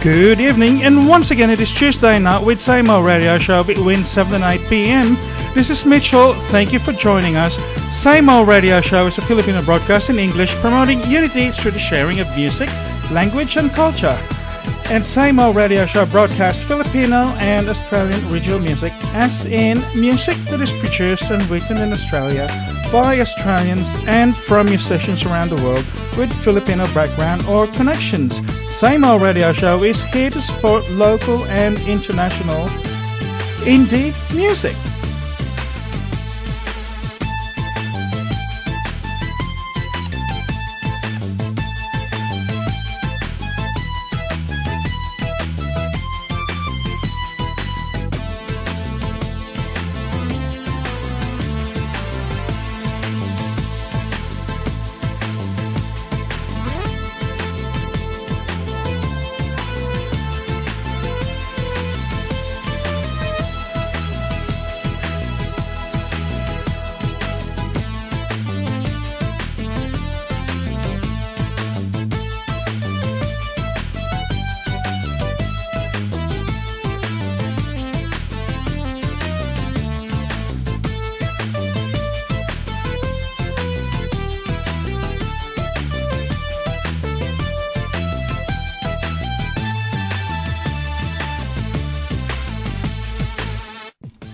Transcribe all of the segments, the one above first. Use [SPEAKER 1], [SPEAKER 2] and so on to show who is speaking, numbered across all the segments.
[SPEAKER 1] Good evening, and once again it is Tuesday night with Same Old Radio Show between 7 and 8 p.m. This is Mitchell, thank you for joining us. Same Old Radio Show is a Filipino broadcast in English promoting unity through the sharing of music, language and culture. And Same Old Radio Show broadcasts Filipino and Australian regional music, as in music that is produced and written in Australia by Australians and from musicians around the world with Filipino background or connections. Same Old Radio Show is here to support local and international indie music.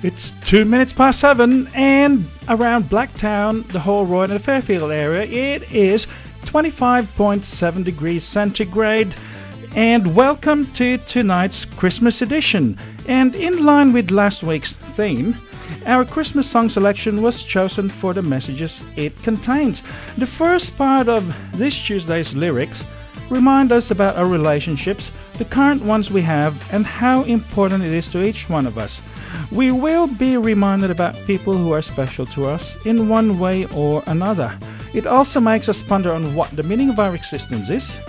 [SPEAKER 1] It's 2 minutes past 7, and around Blacktown, the Hall Road and the Fairfield area, it is 25.7 degrees centigrade. And welcome to tonight's Christmas edition. And in line with last week's theme, our Christmas song selection was chosen for the messages it contains. The first part of this Tuesday's lyrics remind us about our relationships, the current ones we have, and how important it is to each one of us. We will be reminded about people who are special to us in one way or another. It also makes us ponder on what the meaning of our existence is,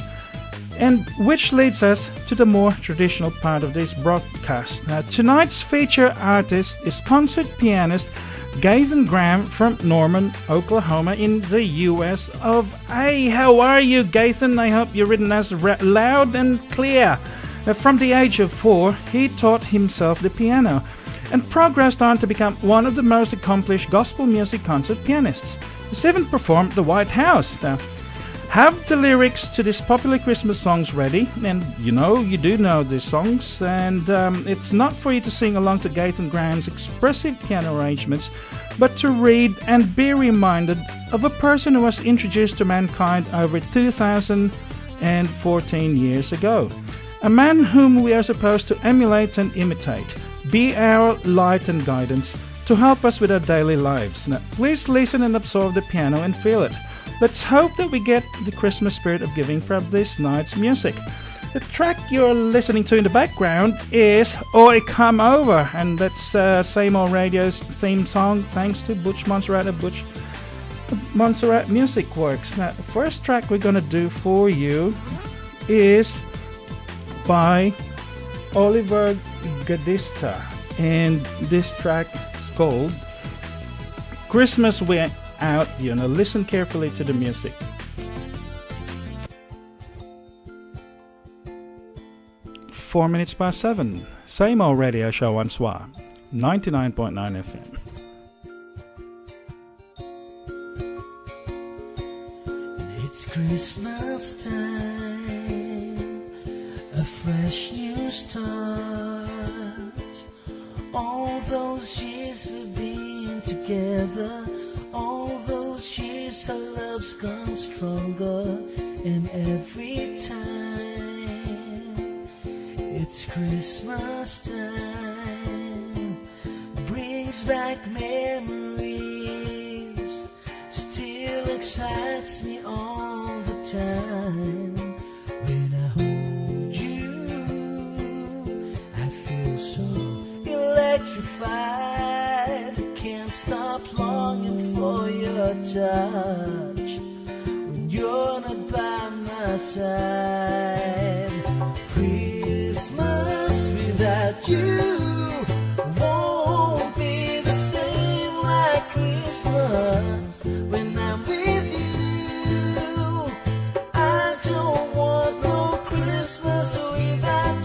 [SPEAKER 1] and which leads us to the more traditional part of this broadcast. Now, tonight's feature artist is concert pianist Gathan Graham from Norman, Oklahoma in the US of A. How are you, Gathan? I hope you're written as loud and clear. From the age of 4, he taught himself the piano and progressed on to become one of the most accomplished gospel music concert pianists. He's even performed the White House. Now, have the lyrics to these popular Christmas songs ready, and you do know these songs, and it's not for you to sing along to Gathan Graham's expressive piano arrangements, but to read and be reminded of a person who was introduced to mankind over 2014 years ago. A man whom we are supposed to emulate and imitate, be our light and guidance to help us with our daily lives. Now, please listen and absorb the piano and feel it. Let's hope that we get the Christmas spirit of giving from this night's music. The track you're listening to in the background is Oi Come Over, and that's Same Old Radio's theme song, thanks to Butch Montserrat of Butch Montserrat Music Works. Now, the first track we're going to do for you is by Oliver Gadista, and this track is called Christmas Went Out. Listen carefully to the music. Four minutes past 7. Same Old Radio Show on SWR 99.9 FM.
[SPEAKER 2] It's Christmas time, a fresh new start. All those years we've been together, all those years our love's gone stronger. And every time it's Christmas time, brings back memories, still excites me all the time. When I hold you, I feel so electrified. Can't stop longing for your touch when you're not by my side. Christmas without you won't be the same like Christmas when I'm with you. I don't want no Christmas without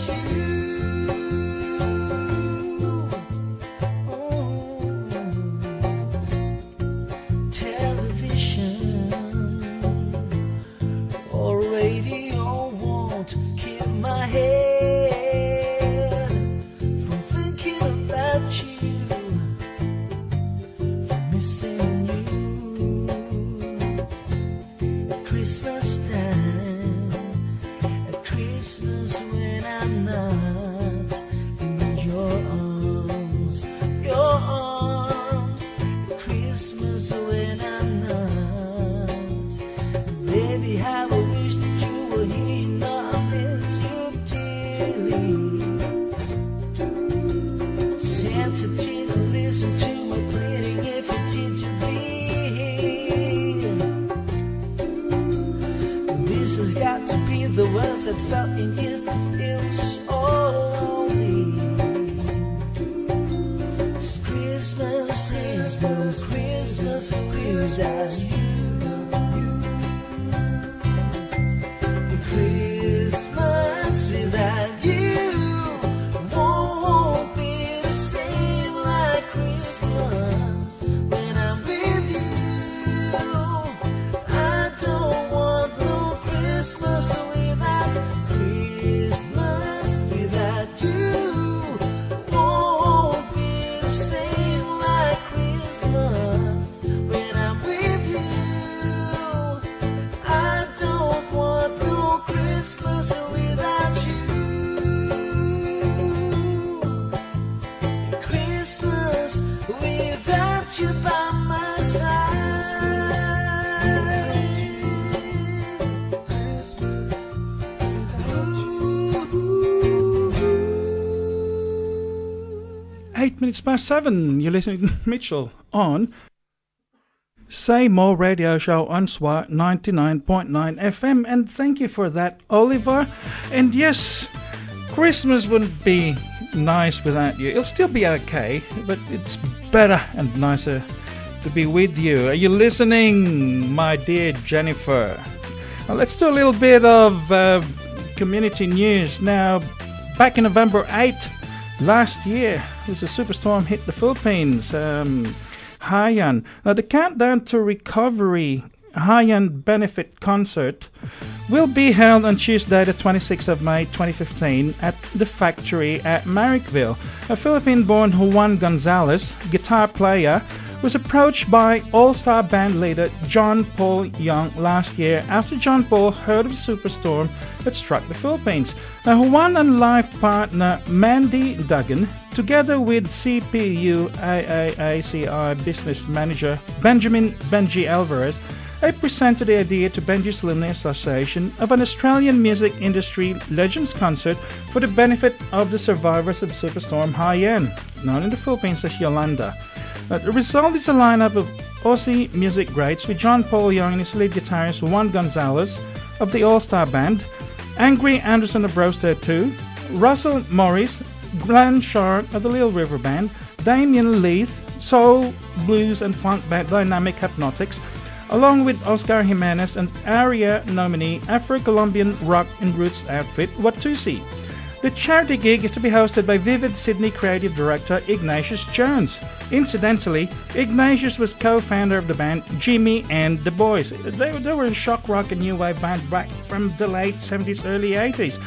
[SPEAKER 2] this has got to be the worst that felt in years that feels so lonely. This Christmas is no Christmas without you. Christmas without you won't be the same like Christmas when I'm with you. I don't want no Christmas without Christmas without you. Won't be the same like Christmas when I'm with you. I don't want no Christmas without you. Christmas without you by my side.
[SPEAKER 1] 8 minutes past 7. You're listening to Mitchell on Say More Radio Show on SWR 99.9 FM. And thank you for that, Oliver. And yes, Christmas wouldn't be nice without you. It'll still be okay, but it's better and nicer to be with you. Are you listening, my dear Jennifer? Well, let's do a little bit of community news. Now, back in November 8th last year, as a superstorm hit the Philippines, Haiyan. Now, the Countdown to Recovery Haiyan Benefit Concert will be held on Tuesday, the 26th of May 2015 at the Factory at Marrickville. A Philippine-born Juan Gonzalez, guitar player, was approached by All-Star band leader John Paul Young last year after John Paul heard of a superstorm that struck the Philippines. Now, Juan and live partner Mandy Duggan, together with CPU AAACI business manager Benji Alvarez, they presented the idea to Benji's Alumni Association of an Australian music industry legends concert for the benefit of the survivors of Superstorm Haiyan, known in the Philippines as Yolanda. The result is a lineup of Aussie music greats with John Paul Young and his lead guitarist Juan Gonzalez of the All-Star Band, Angry Anderson of Brewster 2, Russell Morris, Glenn Sharp of the Little River Band, Damien Leith, soul, blues and funk band Dynamic Hypnotics, along with Oscar Jimenez and Aria nominee Afro-Colombian rock and roots outfit Watusi. The charity gig is to be hosted by Vivid Sydney creative director Ignatius Jones. Incidentally, Ignatius was co-founder of the band Jimmy and the Boys. They were a shock rock and new wave band back from the late 70s, early 80s.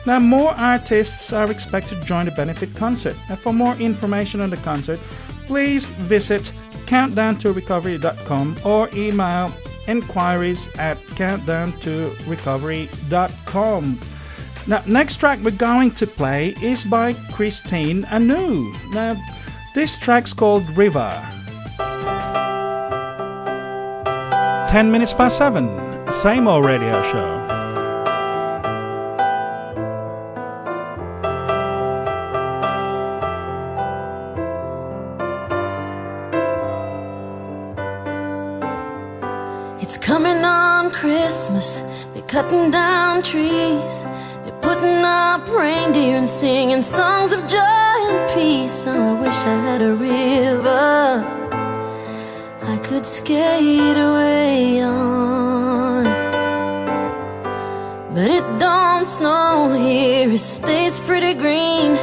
[SPEAKER 1] Now, more artists are expected to join the benefit concert. Now, for more information on the concert, please visit countdowntorecovery.com or email inquiries@countdowntorecovery.com. Now, next track we're going to play is by Christine Anu. Now, this track's called River. 10 minutes past 7, Same Old Radio Show.
[SPEAKER 3] It's coming on Christmas, they're cutting down trees, they're putting up reindeer and singing songs of joy and peace. Oh, I wish I had a river I could skate away on. But it don't snow here, it stays pretty green.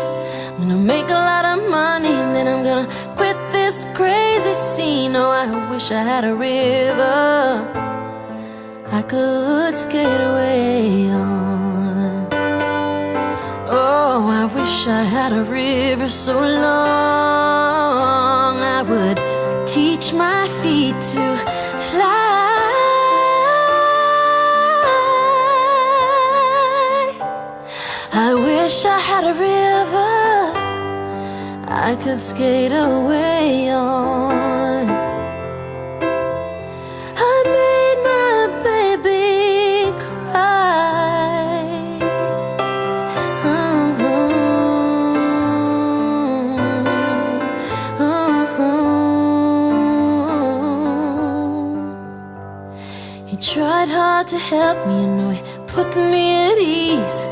[SPEAKER 3] I'm gonna make a lot of money and then I'm gonna quit this crazy scene. Oh, I wish I had a river I could skate away on. Oh, I wish I had a river so long I would teach my feet to fly. I wish I had a river I could skate away on. I made my baby cry. Oh, oh, oh. He tried hard to help You know he put me at ease,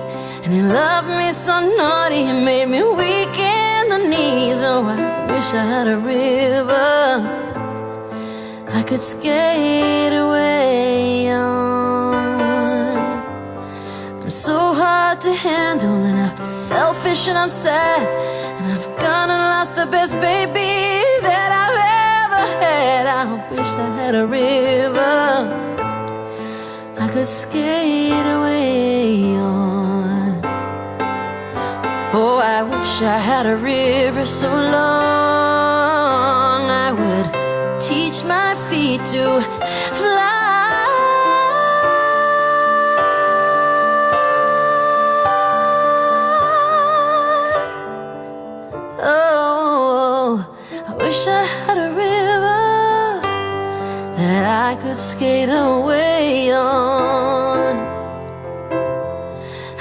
[SPEAKER 3] and he loved me so naughty, he made me weak in the knees. Oh, I wish I had a river I could skate away on. I'm so hard to handle, and I'm selfish and I'm sad, and I've gone and lost the best baby that I've ever had. I wish I had a river I could skate away on. Oh, I wish I had a river so long I would teach my feet to fly. Oh, I wish I had a river that I could skate away on.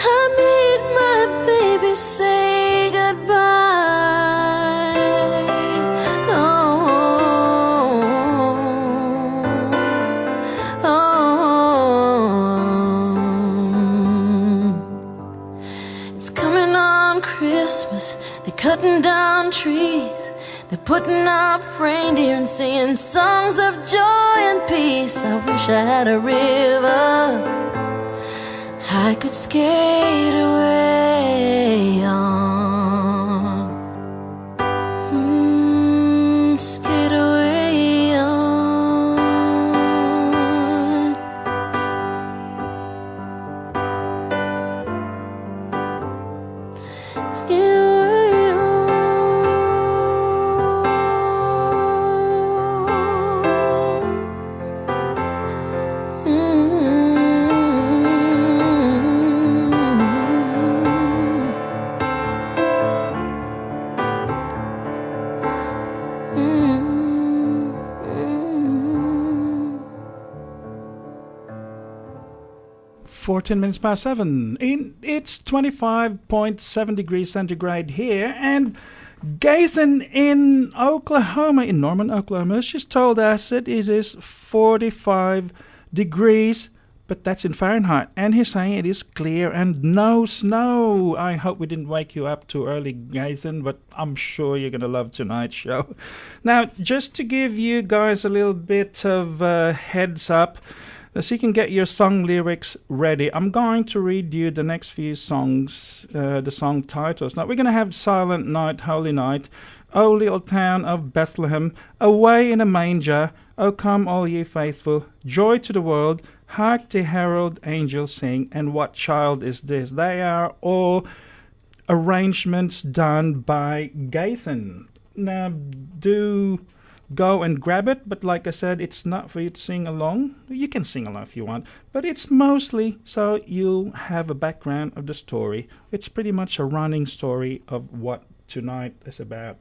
[SPEAKER 3] I made my baby say goodbye. It's coming on Christmas, they're cutting down trees, they're putting up reindeer and singing songs of joy and peace. I wish I had a river I could skate away on. Skate away on. Skate away on.
[SPEAKER 1] Fourteen minutes past 7. It's 25.7 degrees centigrade here, and Gathan in Oklahoma, in Norman, Oklahoma, has just told us that it is 45 degrees, but that's in Fahrenheit, and he's saying it is clear and no snow. I hope we didn't wake you up too early, Gathan, but I'm sure you're going to love tonight's show. Now, just to give you guys a little bit of heads up, so you can get your song lyrics ready, I'm going to read you the next few songs, the song titles. Now, we're going to have Silent Night, Holy Night, O Little Town of Bethlehem, Away in a Manger, O Come All Ye Faithful, Joy to the World, Hark the Herald Angels Sing, and What Child Is This? They are all arrangements done by Gathan. Now, do go and grab it, but like I said, it's not for you to sing along. You can sing along if you want, but it's mostly so you'll have a background of the story. It's pretty much a running story of what tonight is about,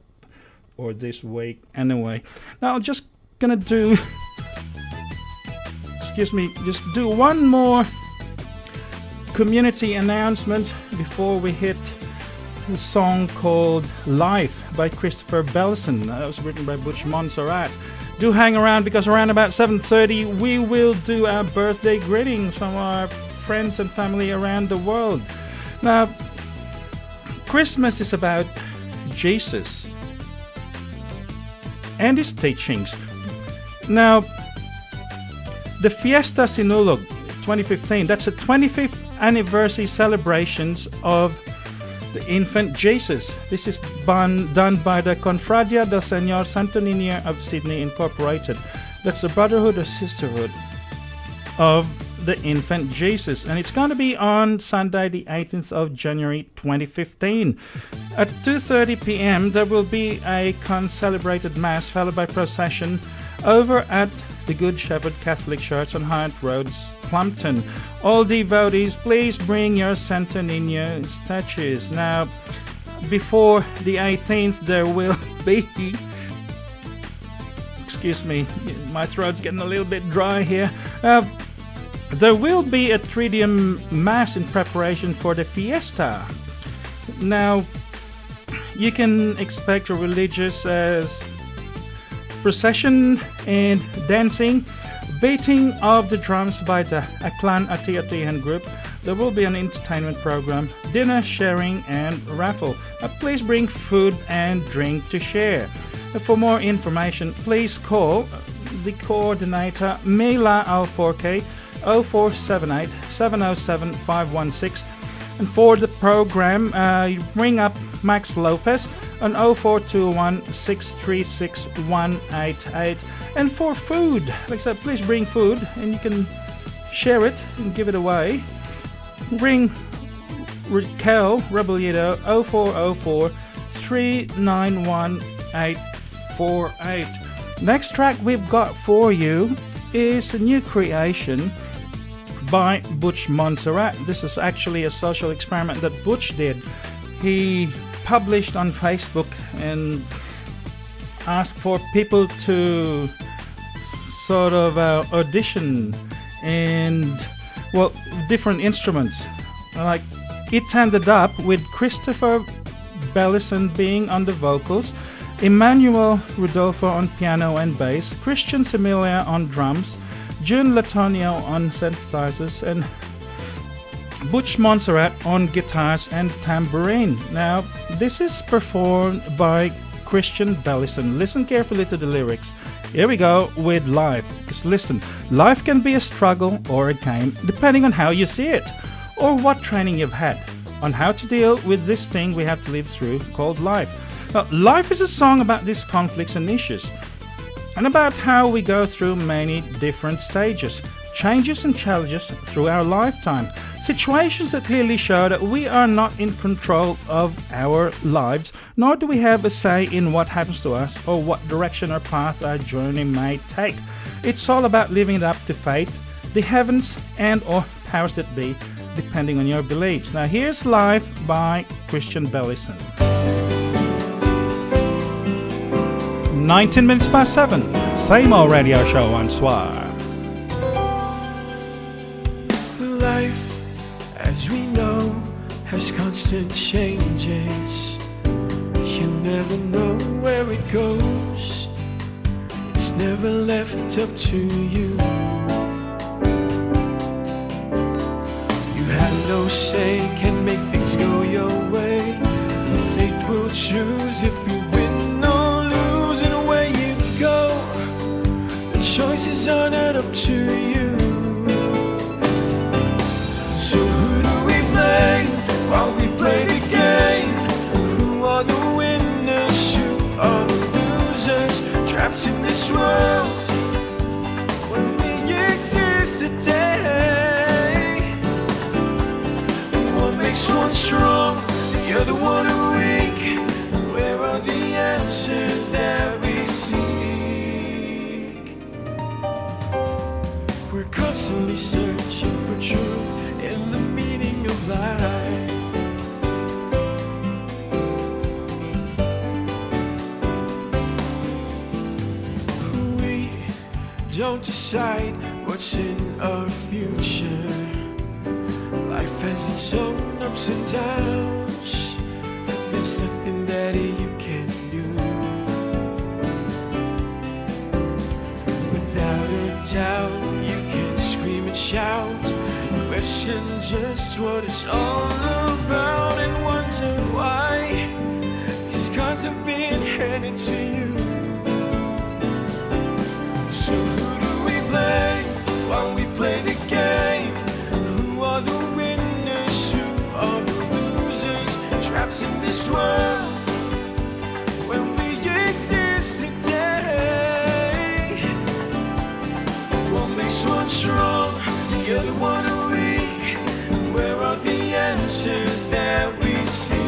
[SPEAKER 1] or this week anyway. Now I'm just gonna do just do one more community announcement before we hit a song called Life by Christopher Belson. That was written by Butch Montserrat. Do hang around, because around about 7:30 we will do our birthday greetings from our friends and family around the world. Now, Christmas is about Jesus and his teachings. Now, the Fiesta Sinulog 2015, that's the 25th anniversary celebrations of the infant Jesus. This is done by the Confradia del Señor Santo Niño of Sydney Incorporated. That's the brotherhood or sisterhood of the infant Jesus. And it's going to be on Sunday the 18th of January 2015. At 2:30 p.m. there will be a concelebrated mass followed by procession over at the Good Shepherd Catholic Church on Hyde Road, Plumpton. All devotees, please bring your Santo Niño statues. Now, before the 18th, there will be... Excuse me, my throat's getting a little bit dry here. There will be a Triduum Mass in preparation for the Fiesta. Now, you can expect a religious procession and dancing, beating of the drums by the Aklan Atiatihan group. There will be an entertainment program, dinner, sharing, and raffle. Please bring food and drink to share. For more information, please call the coordinator Mila Al4K 0478 707 516. And for the program, you ring up Max Lopez on 0421 636 188. And for food, like I said, please bring food and you can share it and give it away. Ring Raquel Rebelito 0404 391 848. Next track we've got for you is a new creation by Butch Montserrat. This is actually a social experiment that Butch did. He published on Facebook and asked for people to sort of audition and, well, different instruments. Like, it ended up with Christopher Bellison being on the vocals, Emmanuel Rodolfo on piano and bass, Christian Similia on drums, June Latonio on synthesizers, and Butch Montserrat on guitars and tambourine. Now, this is performed by Christian Bellison. Listen carefully to the lyrics. Here we go with life. Just listen. Life can be a struggle or a game, depending on how you see it, or what training you've had on how to deal with this thing we have to live through called life. Now, life is a song about these conflicts and issues, and about how we go through many different stages, changes and challenges through our lifetime. Situations that clearly show that we are not in control of our lives, nor do we have a say in what happens to us or what direction or path our journey may take. It's all about living it up to fate, the heavens and or powers that be, depending on your beliefs. Now here's Life by Christian Bellison. 19 minutes past 7, same old radio show on SWR.
[SPEAKER 4] Life, as we know, has constant changes. You never know where it goes. It's never left up to you. You have no say, can make things go your way. Fate will choose if you win or lose, and away you go. The choices are not up to you. So who do we blame while we play the game? Who are the winners? Who are the losers? Trapped in this world when we exist today. And what makes one strong, the other one weak? Where are the answers that we seek? We're constantly searching for truth in the meaning of life. We don't decide what's in our future. Life has its own ups and downs. There's nothing that you can do. Without a doubt, you can scream and shout, question just what it's all about, and wonder why these cards have been handed to you. So who do we blame while we play the game? Who are the winners? Who are the losers? Trapped in this world when we exist today. What makes one strong, the other one weak? Where are the answers that we seek?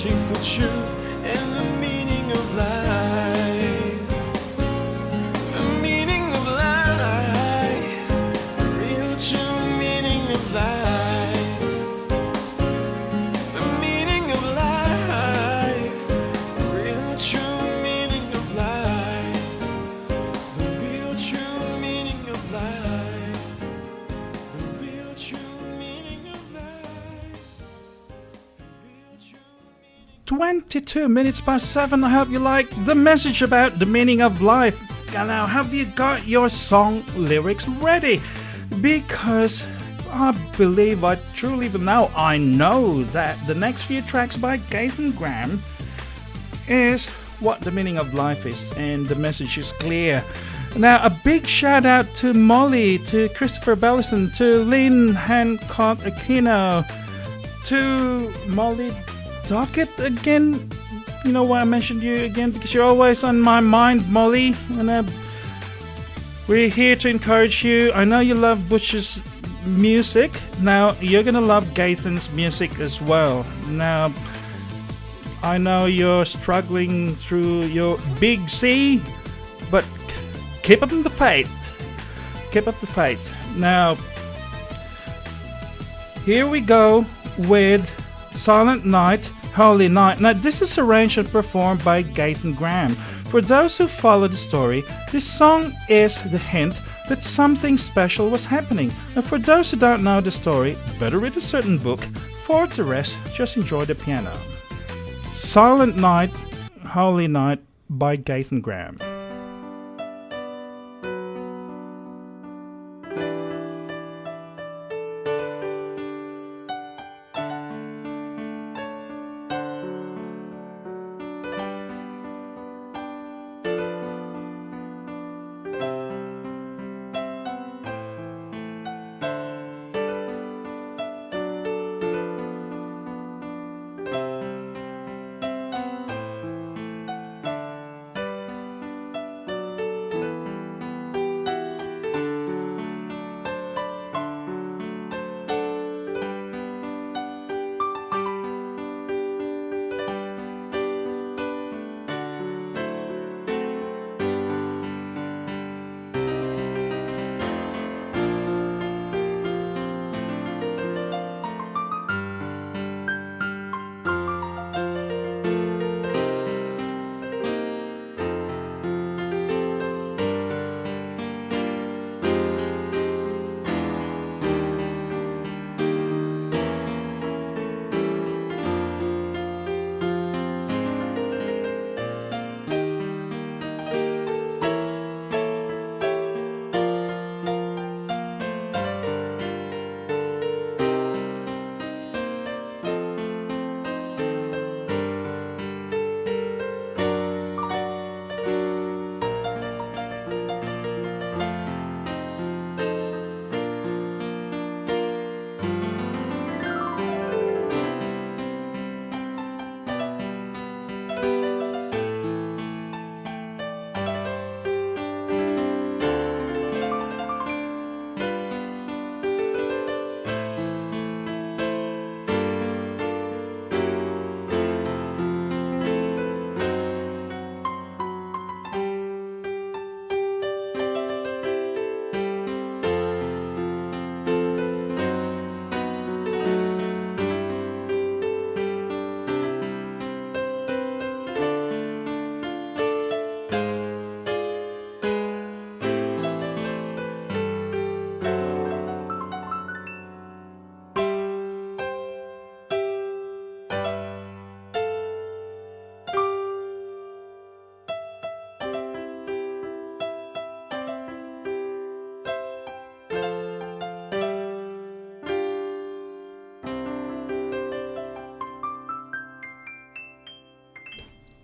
[SPEAKER 4] searching for truth and the meaning of life. The meaning of life, the real true meaning of life. The meaning of life, the real true meaning of life. The real true meaning of life. The real true meaning of life.
[SPEAKER 1] 22 minutes past 7. I hope you like the message about the meaning of life. Now, have you got your song lyrics ready? Because I believe, I truly now I know that the next few tracks by Gathan Graham is what the meaning of life is, and the message is clear. Now, a big shout out to Molly, to Christopher Bellison, to Lynn Hancock Aquino, to Molly Dockett again. You know why I mentioned you again? Because you're always on my mind, Molly. And we're here to encourage you. I know you love Butch's music. Now, you're going to love Gathan's music as well. Now, I know you're struggling through your big C, but keep up the faith. Keep up the faith. Now, here we go with Silent Night, Holy Night. Now, this is arranged and performed by Gathan Graham. For those who follow the story, this song is the hint that something special was happening. And for those who don't know the story, better read a certain book. For the rest, just enjoy the piano. Silent Night, Holy Night by Gathan Graham.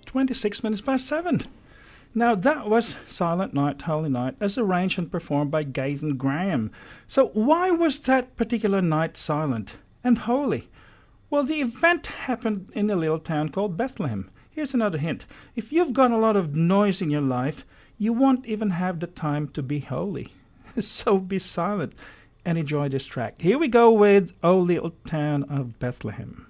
[SPEAKER 1] "26 minutes past 7. Now, that was Silent Night, Holy Night, as arranged and performed by Gathan Graham. So, why was that particular night silent and holy? Well, the event happened in a little town called Bethlehem. Here's another hint. If you've got a lot of noise in your life, you won't even have the time to be holy. So be silent and enjoy this track. Here we go with "O Little Town of Bethlehem."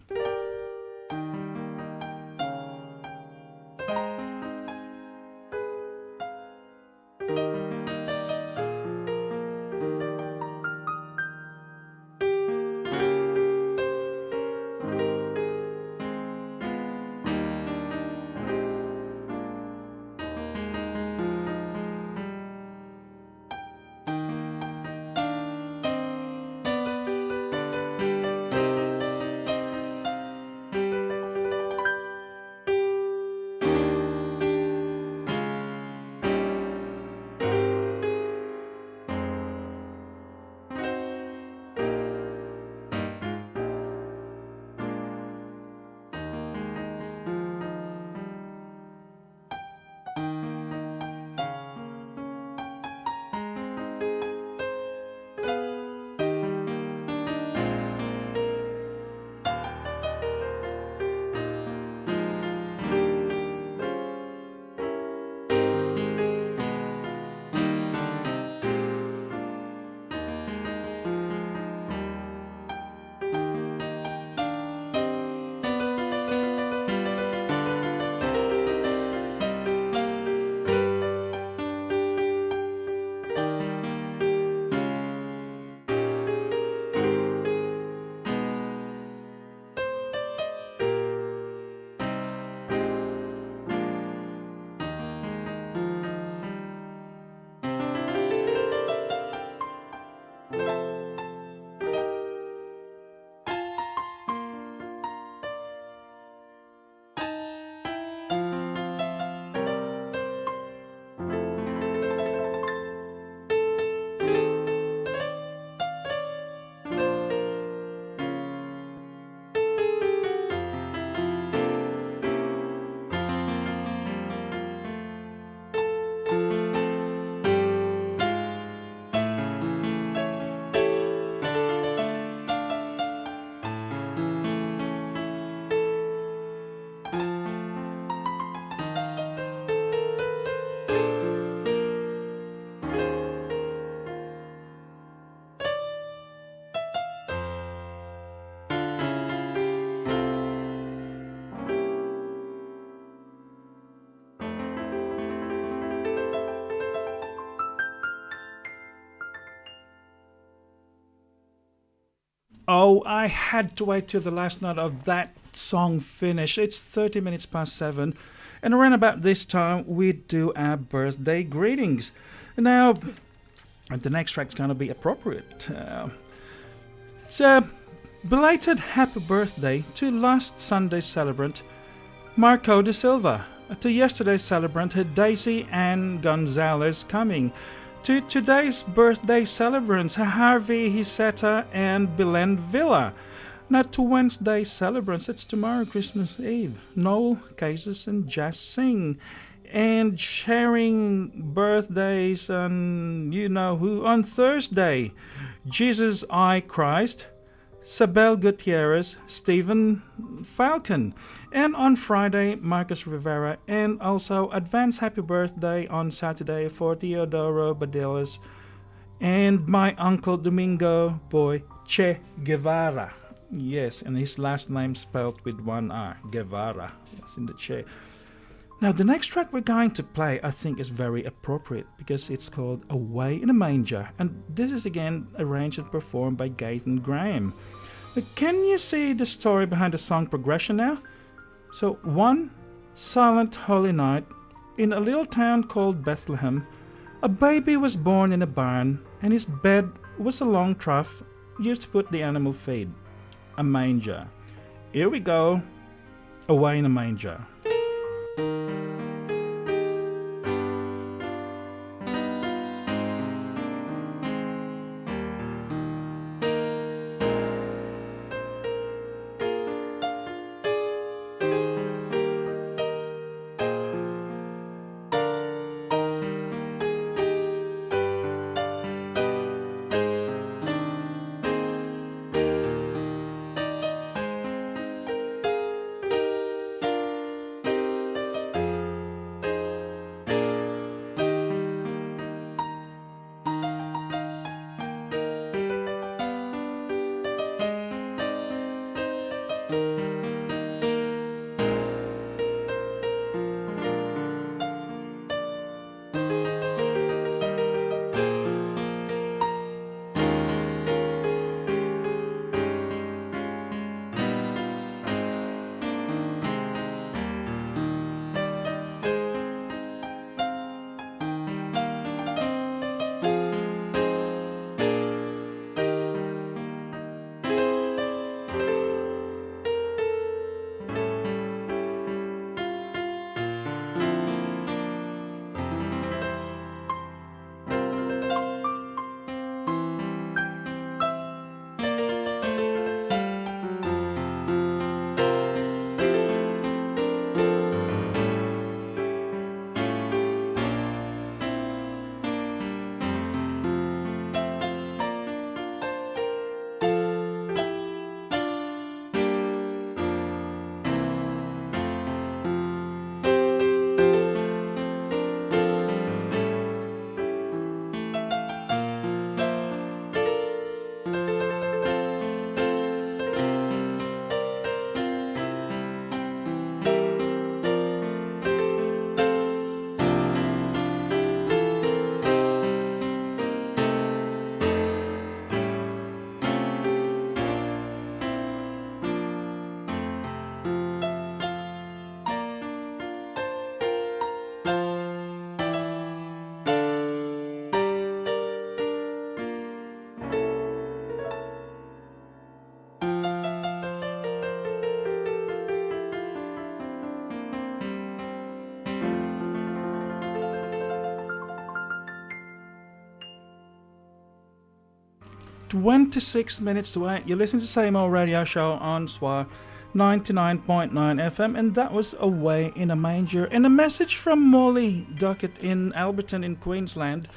[SPEAKER 1] Oh, I had to wait till the last note of that song finished. It's 30 minutes past 7, and around about this time, we do our birthday greetings. Now, the next track's going to be appropriate. It's a belated happy birthday to last Sunday's celebrant, Marco de Silva, to yesterday's celebrant, Daisy Ann Gonzalez Cumming, to today's birthday celebrants, Harvey Hiseta and Belen Villa. Now to Wednesday's celebrants, it's tomorrow, Christmas Eve, Noel Cases and Jazz Singh. And sharing birthdays on you know who on Thursday, Jesus I Christ, Sabel Gutierrez, Stephen Falcon, and on Friday, Marcus Rivera, and also advance happy birthday on Saturday for Teodoro Badilis and my uncle Domingo Boy Che Guevara. Yes, and his last name spelled with one R, Guevara, was in the Che. Now, the next track we're going to play, I think, is very appropriate because it's called Away in a Manger, and this is again arranged and performed by Gathan Graham. Can you see the story behind the song progression now? So, one silent holy night, in a little town called Bethlehem, a baby was born in a barn, and his bed was a long trough used to put the animal feed, a manger. Here we go, Away in a Manger. 26 minutes to 8. You're listening to the same old radio show on SWR 99.9 FM, and that was Away in a Manger. And a message from Molly Duckett in Alberton in Queensland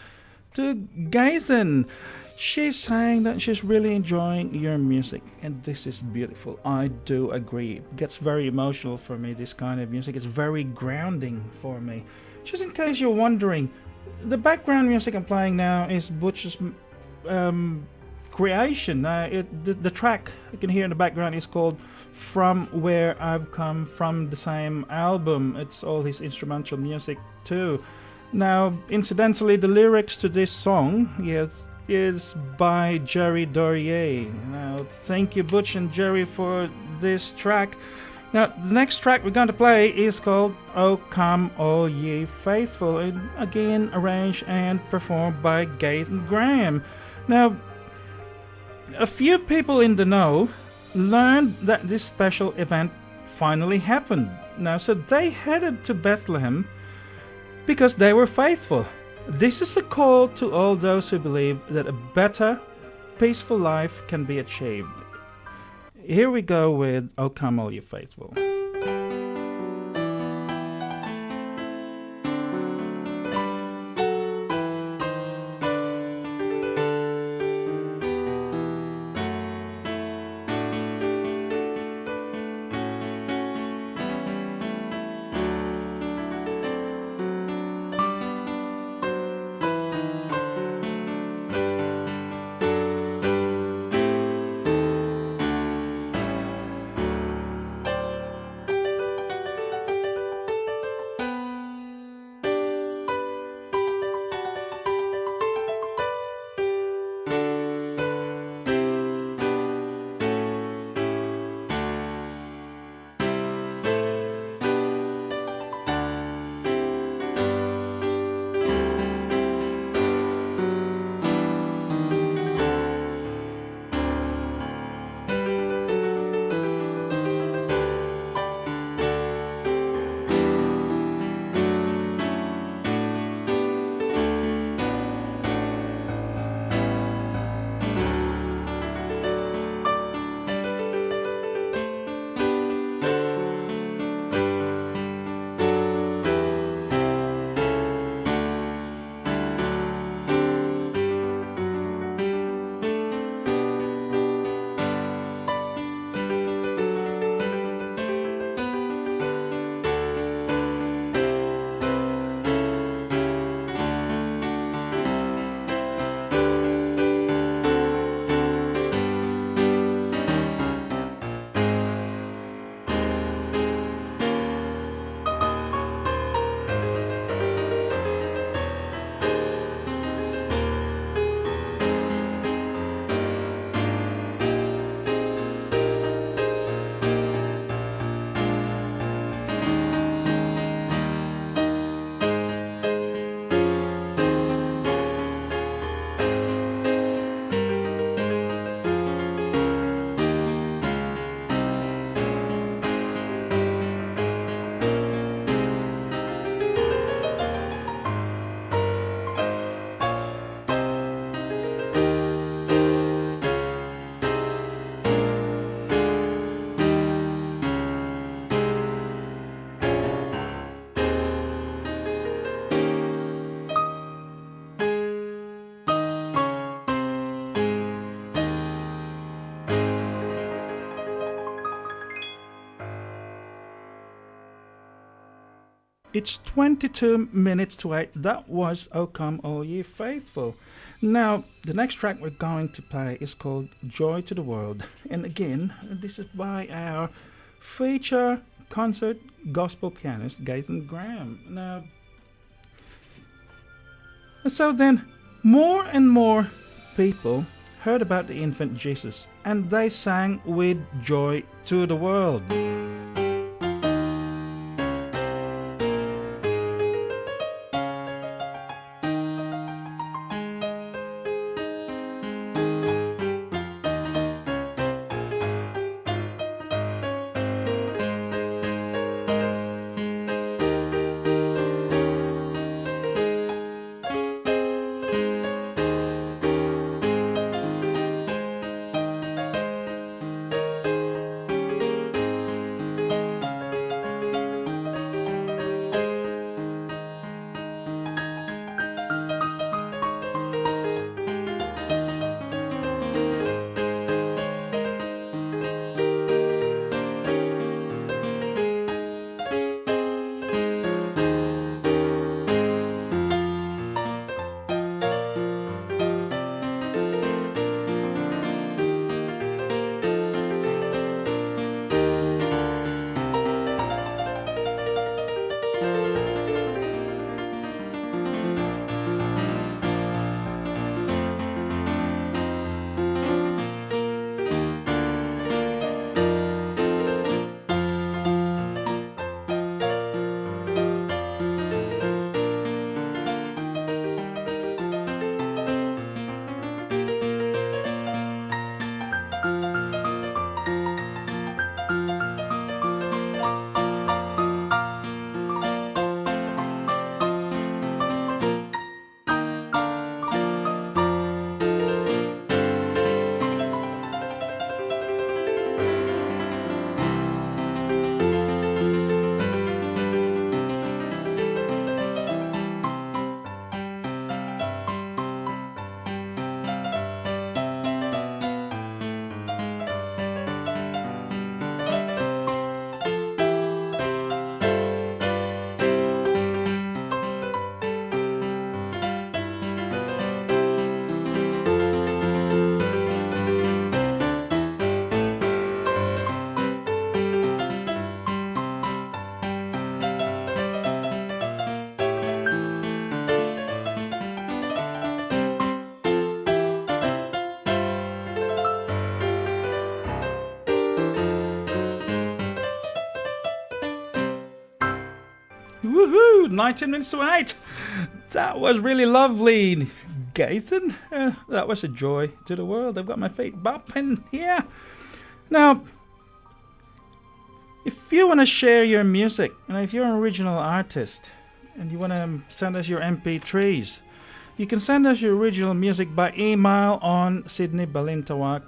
[SPEAKER 1] to Gathan. She's saying that she's really enjoying your music, and this is beautiful. I do agree. It gets very emotional for me, this kind of music. It's very grounding for me. Just in case you're wondering, the background music I'm playing now is Butch's creation. The track you can hear in the background is called From Where I've Come, from the same album. It's all his instrumental music too. Now, incidentally, the lyrics to this song is by Jerry Dorier. Now, thank you, Butch and Jerry, for this track. Now, the next track we're going to play is called "O Come All Ye Faithful," and again arranged and performed by Gathan Graham. Now, a few people in the know learned that this special event finally happened. Now, so they headed to Bethlehem because they were faithful. This is a call to all those who believe that a better, peaceful life can be achieved. Here we go with "O Come All Ye Faithful." It's 22 minutes to 8. That was "O Come All Ye Faithful." Now, the next track we're going to play is called "Joy to the World." And again, this is by our feature concert gospel pianist, Gathan Graham. Now, so then, more and more people heard about the infant Jesus, and they sang with joy to the world. Woohoo! 19 minutes to 8. That was really lovely, Gathan. That was a joy to the world. I've got my feet bopping here. Now, if you want to share your music, if you're an original artist and you want to send us your MP3s, you can send us your original music by email on sydneybalintawak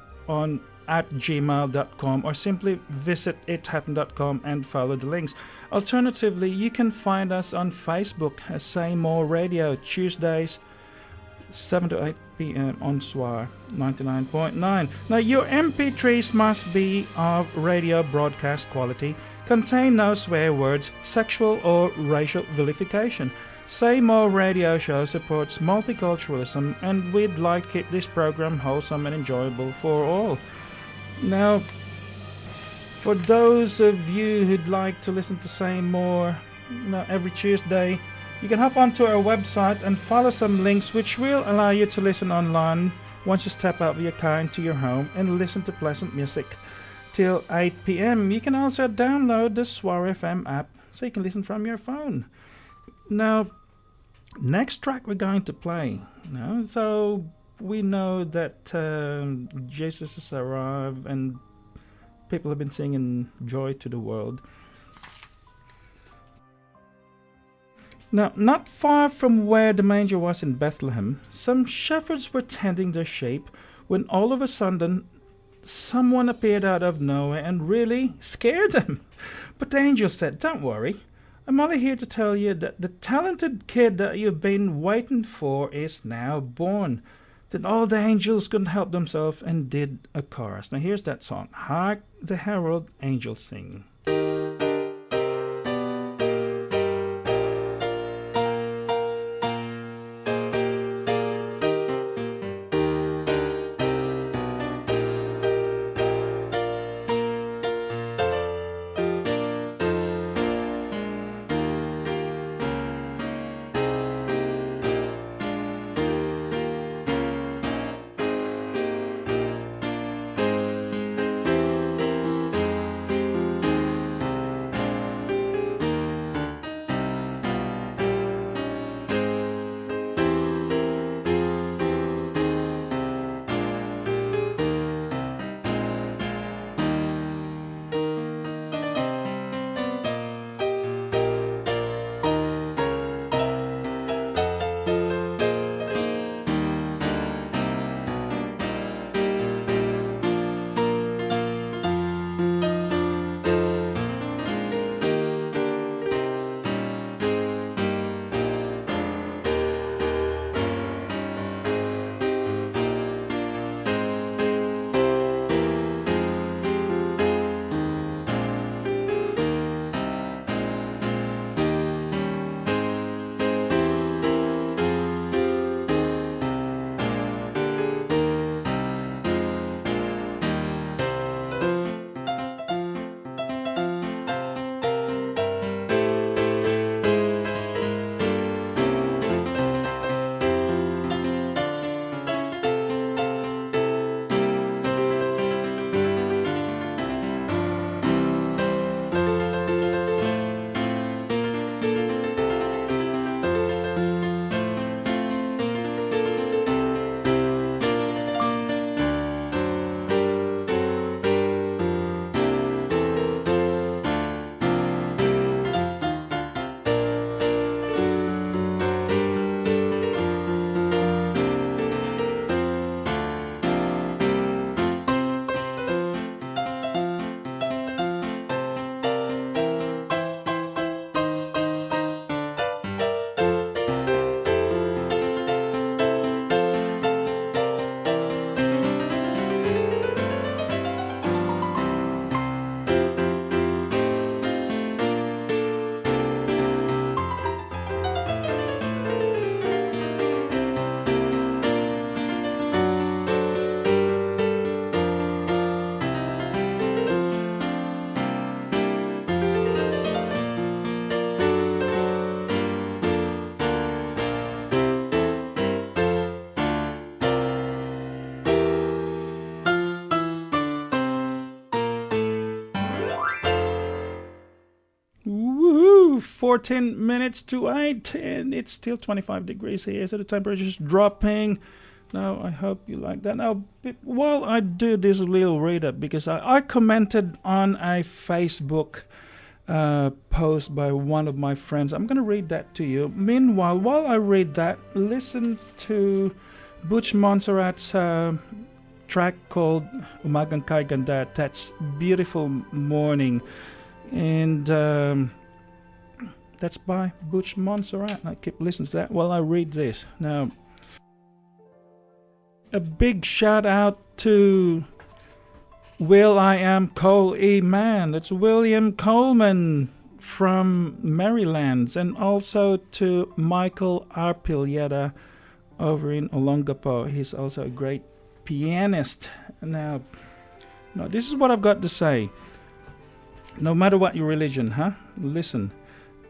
[SPEAKER 1] at gmail.com, or simply visit ithappened.com and follow the links. Alternatively, you can find us on Facebook as Say More Radio, Tuesdays 7 to 8 p.m. on SWR 99.9. Now, your MP3s must be of radio broadcast quality, contain no swear words, sexual or racial vilification. Say More Radio Show supports multiculturalism, and we'd like to keep this program wholesome and enjoyable for all. Now, for those of you who'd like to listen to Say More every Tuesday, you can hop onto our website and follow some links which will allow you to listen online once you step out of your car into your home and listen to pleasant music till 8 p.m. You can also download the SWR FM app so you can listen from your phone. Now, next track we're going to play. So we know that Jesus has arrived and people have been singing Joy to the World. Now, not far from where the manger was in Bethlehem, some shepherds were tending their sheep when all of a sudden someone appeared out of nowhere and really scared them. But the angel said, "Don't worry. I'm only here to tell you that the talented kid that you've been waiting for is now born." Then all the angels couldn't help themselves and did a chorus. Now here's that song. Hark the herald angels sing. 14 minutes to 8, and it's still 25 degrees here, so the temperature is dropping. Now, I hope you like that. Now, while I do this little read-up, because I commented on a Facebook post by one of my friends. I'm going to read that to you. Meanwhile, while I read that, listen to Butch Montserrat's track called Umagang Kay Ganda. That's Beautiful Morning. And that's by Butch Montserrat. I keep listening to that while I read this. Now, a big shout out to Will I Am Cole E. Man. That's William Coleman from Maryland. And also to Michael Arpilieta over in Olongapo. He's also a great pianist. Now, this is what I've got to say. No matter what your religion, listen.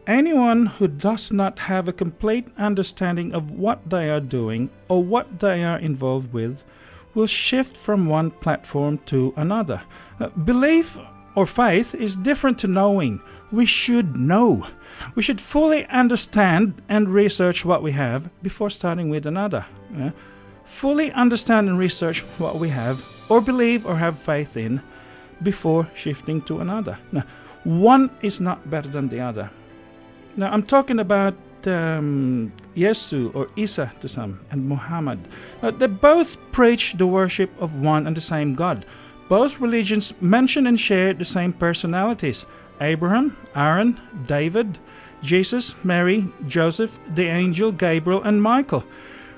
[SPEAKER 1] Anyone who does not have a complete understanding of what they are doing or what they are involved with will shift from one platform to another. Belief or faith is different to knowing. We should know. We should fully understand and research what we have before starting with another. Fully understand and research what we have or believe or have faith in before shifting to another. Now, one is not better than the other. Now, I'm talking about Yesu or Isa to some and Muhammad. They both preach the worship of one and the same God. Both religions mention and share the same personalities: Abraham, Aaron, David, Jesus, Mary, Joseph, the angel Gabriel, and Michael.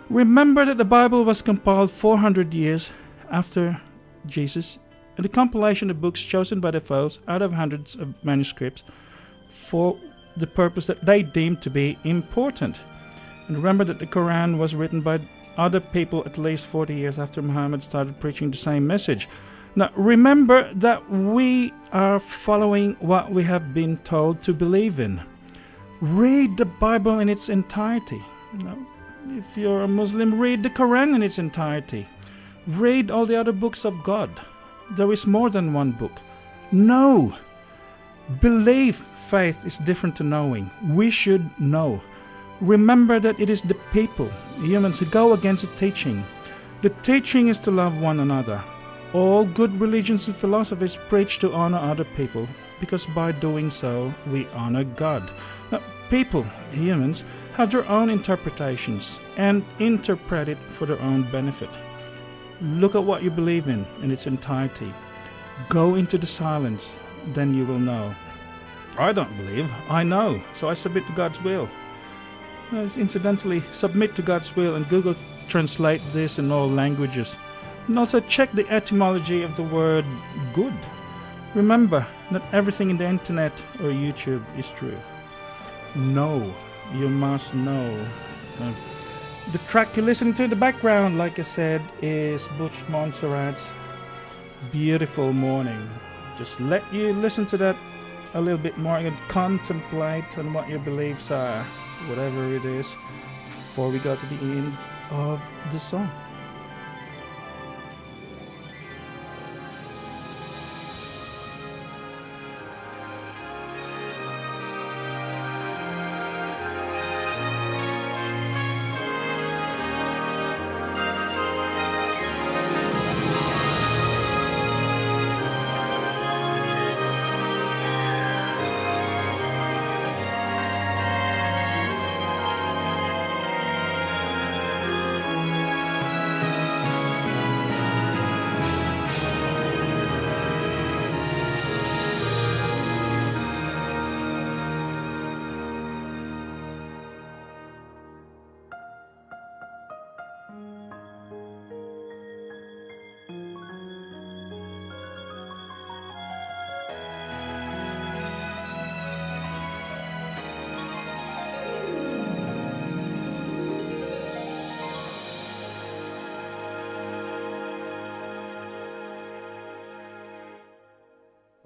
[SPEAKER 1] Remember that the Bible was compiled 400 years after Jesus, and the compilation of books chosen by the fathers out of hundreds of manuscripts for the purpose that they deemed to be important. And remember that the Quran was written by other people at least 40 years after Muhammad started preaching the same message. Now, remember that we are following what we have been told to believe in. Read the Bible in its entirety. Now, if you're a Muslim, read the Quran in its entirety. Read all the other books of God. There is more than one book. No. Belief, faith is different to knowing. We should know. Remember that it is the people, humans, who go against the teaching. The teaching is to love one another. All good religions and philosophies preach to honor other people, because by doing so, we honor God. Now, people, humans, have their own interpretations and interpret it for their own benefit. Look at what you believe in its entirety. Go into the silence, then you will know. I don't believe, I know, so I submit to God's will. Incidentally, submit to God's will and Google translate this in all languages. And also check the etymology of the word good. Remember, not everything in the internet or YouTube is true. Know, you must know. The track you're listening to in the background, like I said, is Butch Montserrat's Beautiful Morning. Just let you listen to that a little bit more and contemplate on what your beliefs are, whatever it is, before we go to the end of the song.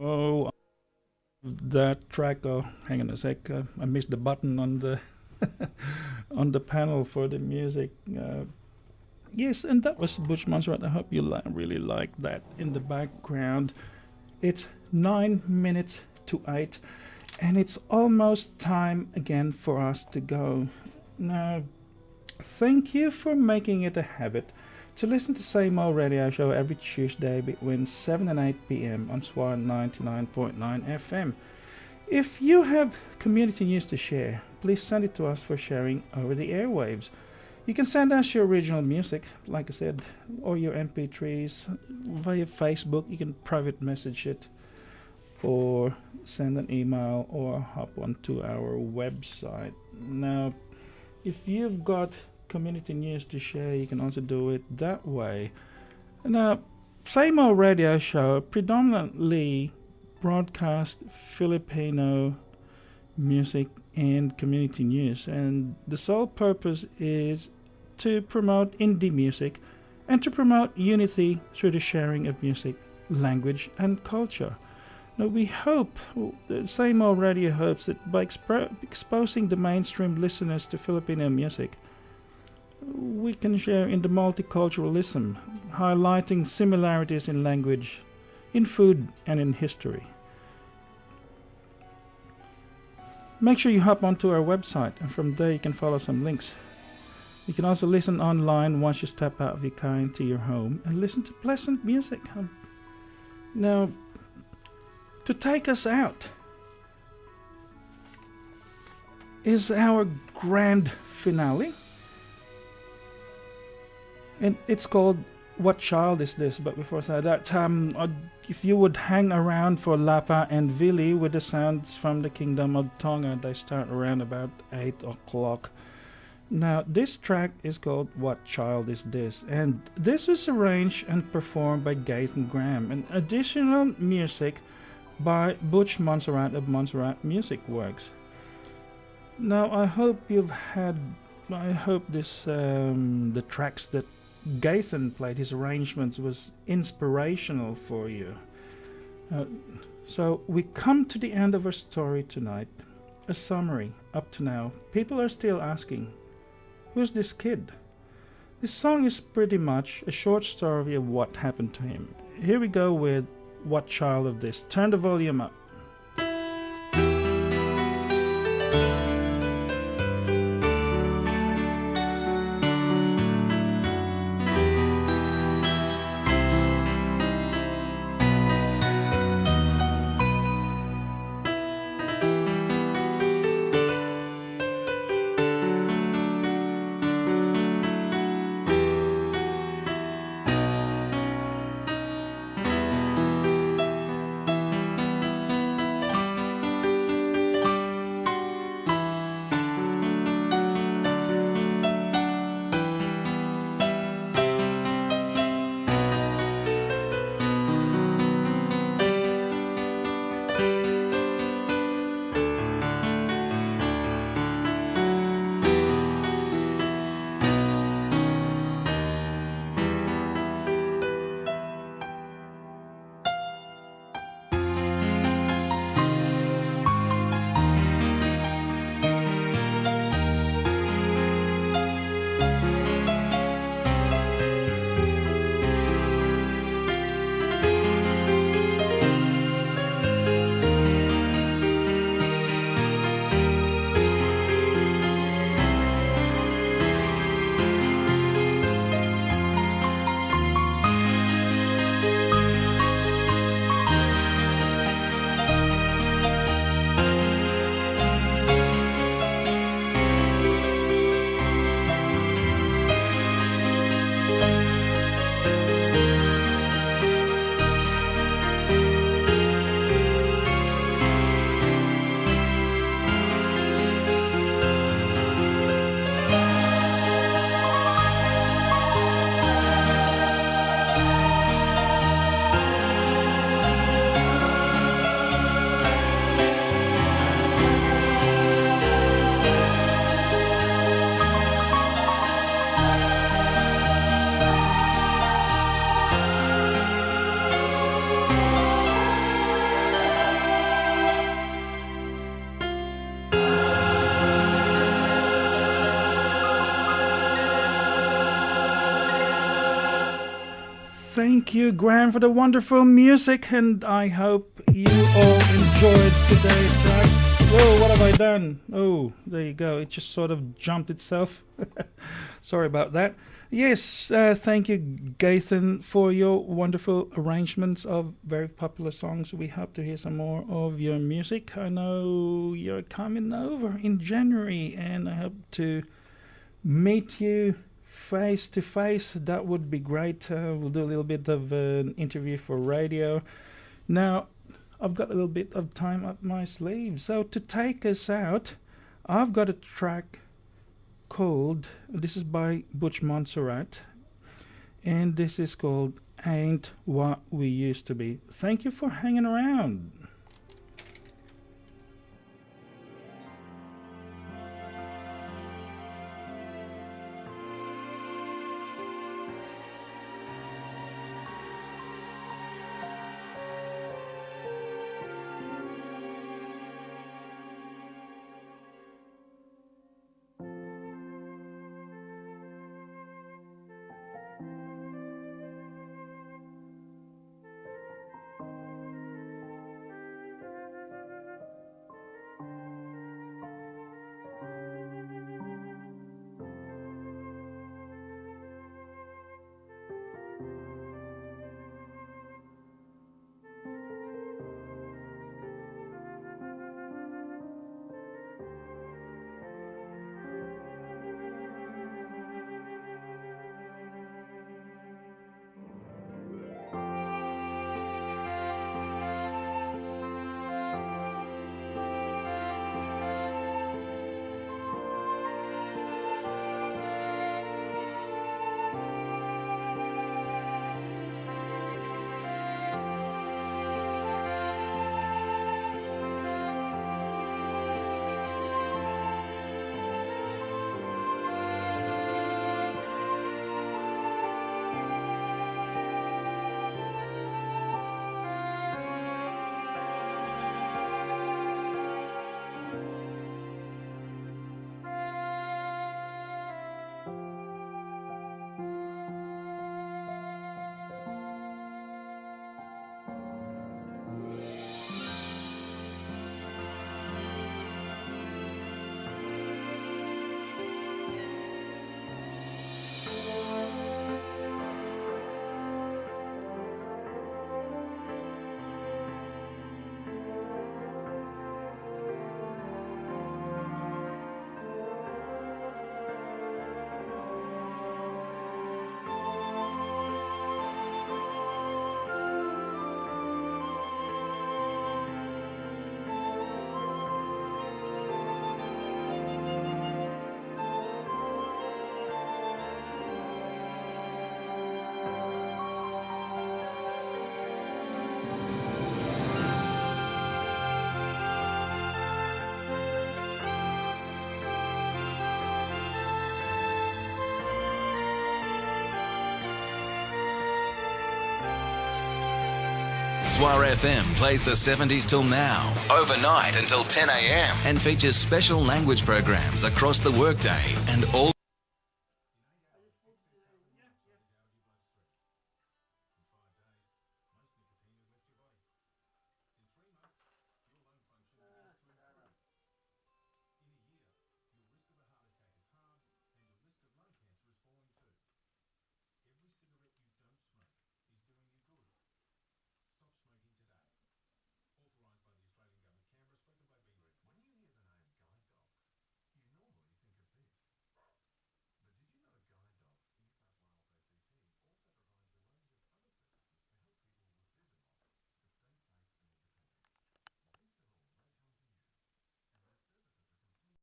[SPEAKER 1] Oh, that track. Oh, hang on a sec. I missed the button on the on the panel for the music. Yes, and that was Butch Montserrat. I hope you really like that in the background. It's 9 minutes to 8, And it's almost time again for us to go. Now, thank you for making it a habit to listen to Same Old Radio Show every Tuesday between 7 and 8 p.m. on SWR 99.9 FM. If you have community news to share, please send it to us for sharing over the airwaves. You can send us your original music, like I said, or your MP3s via Facebook. You can private message it, or send an email, or hop onto our website. Now, if you've got community news to share, you can also do it that way. Now, Same Old Radio Show predominantly broadcast Filipino music and community news, and the sole purpose is to promote indie music and to promote unity through the sharing of music, language, and culture. Now, we hope, the Same Old Radio hopes that by exposing the mainstream listeners to Filipino music, we can share in the multiculturalism, highlighting similarities in language, in food, and in history. Make sure you hop onto our website, and from there you can follow some links. You can also listen online once you step out of your car into your home and listen to pleasant music. Now, to take us out is our grand finale. And it's called What Child Is This? But before I say that, if you would hang around for Lapa and Vili with the sounds from the Kingdom of Tonga, they start around about 8 o'clock. Now, this track is called What Child Is This? And this was arranged and performed by Gathan Graham, and additional music by Butch Montserrat of Montserrat Music Works. Now, I hope this the tracks that Gathan played, his arrangements, was inspirational for you. So we come to the end of our story tonight. A summary. Up to now, people are still asking, who's this kid? This song is pretty much a short story of what happened to him. Here we go with What Child of This? Turn the volume up. Thank you, Graham, for the wonderful music, and I hope you all enjoyed today's track. Whoa, what have I done? Oh, there you go. It just sort of jumped itself. Sorry about that. Yes, thank you, Gathan, for your wonderful arrangements of very popular songs. We hope to hear some more of your music. I know you're coming over in January, and I hope to meet you face to face. That would be great. We'll do a little bit of an interview for radio. Now, I've got a little bit of time up my sleeve. So to take us out, I've got a track called, this is by Butch Montserrat, and this is called Ain't What We Used to Be. Thank you for hanging around.
[SPEAKER 5] SWR FM plays the 70s till now, overnight until 10 a.m. and features special language programs across the workday and all